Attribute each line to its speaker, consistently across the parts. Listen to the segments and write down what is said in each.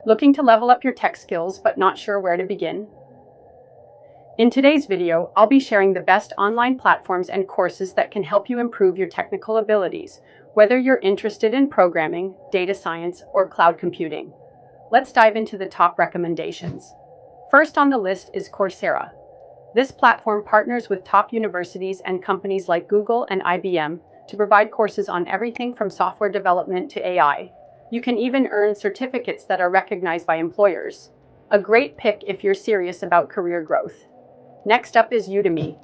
Speaker 1: Looking to level up your tech skills but not sure where to begin? In today's video, I'll be sharing the best online platforms and courses that can help you improve your technical abilities, whether you're interested in programming, data science, or cloud computing. Let's dive into the top recommendations. First on the list is Coursera. This platform partners with top universities and companies like Google and IBM to provide courses on everything from software development to AI. You can even earn certificates that are recognized by employers. A great pick if you're serious about career growth. Next up is Udemy.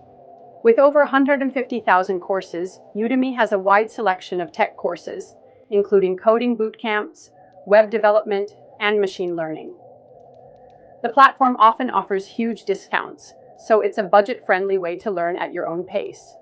Speaker 1: With over 150,000 courses, Udemy has a wide selection of tech courses, including coding bootcamps, web development, and machine learning. The platform often offers huge discounts, so it's a budget-friendly way to learn at your own pace.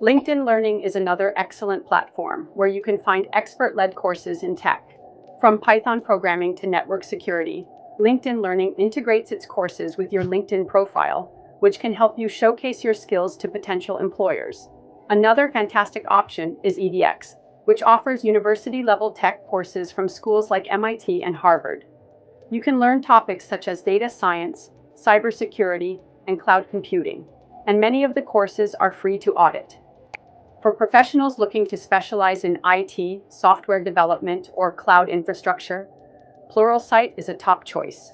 Speaker 1: LinkedIn Learning is another excellent platform where you can find expert-led courses in tech. From Python programming to network security, LinkedIn Learning integrates its courses with your LinkedIn profile, which can help you showcase your skills to potential employers. Another fantastic option is edX, which offers university-level tech courses from schools like MIT and Harvard. You can learn topics such as data science, cybersecurity, and cloud computing, and many of the courses are free to audit. For professionals looking to specialize in IT, software development, or cloud infrastructure, Pluralsight is a top choice.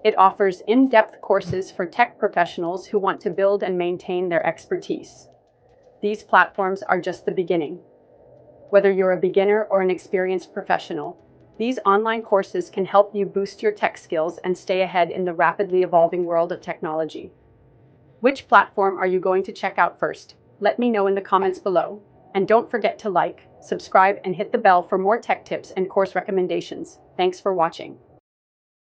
Speaker 1: It offers in-depth courses for tech professionals who want to build and maintain their expertise. These platforms are just the beginning. Whether you're a beginner or an experienced professional, these online courses can help you boost your tech skills and stay ahead in the rapidly evolving world of technology. Which platform are you going to check out first? Let me know in the comments below. And don't forget to like, subscribe, and hit the bell for more tech tips and course recommendations. Thanks for watching.